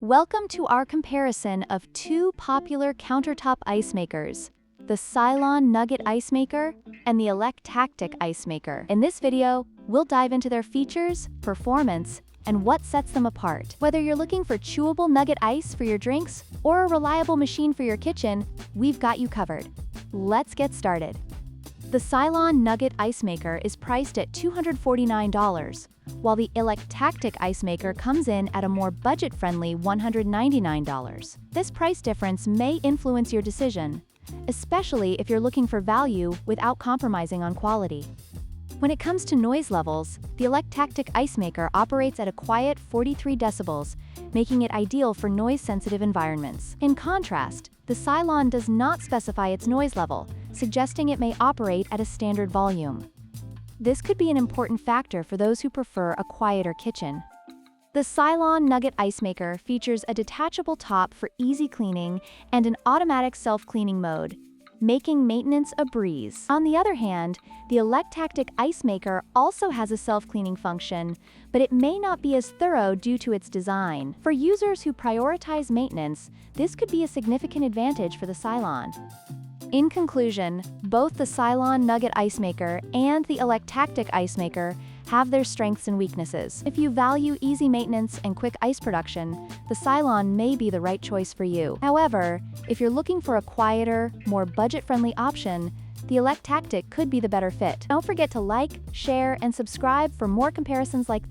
Welcome to our comparison of two popular countertop ice makers, the Silonn Nugget Ice Maker and the Electactic Ice Maker. In this video, we'll dive into their features, performance, and what sets them apart. Whether you're looking for chewable nugget ice for your drinks or a reliable machine for your kitchen, we've got you covered. Let's get started. The Silonn Nugget Ice Maker is priced at $249, while the Electactic Ice Maker comes in at a more budget-friendly $199. This price difference may influence your decision, especially if you're looking for value without compromising on quality. When it comes to noise levels, the Electactic Ice Maker operates at a quiet 43 decibels, making it ideal for noise-sensitive environments. In contrast, the Silonn does not specify its noise level, suggesting it may operate at a standard volume. This could be an important factor for those who prefer a quieter kitchen. The Silonn Nugget Ice Maker features a detachable top for easy cleaning and an automatic self-cleaning mode, making maintenance a breeze. On the other hand, the Electactic Ice Maker also has a self-cleaning function, but it may not be as thorough due to its design. For users who prioritize maintenance, this could be a significant advantage for the Silonn. In conclusion, both the Silonn Nugget Ice Maker and the Electactic Ice Maker have their strengths and weaknesses. If you value easy maintenance and quick ice production, the Silonn may be the right choice for you. However, if you're looking for a quieter, more budget-friendly option, the Electactic could be the better fit. Don't forget to like, share, and subscribe for more comparisons like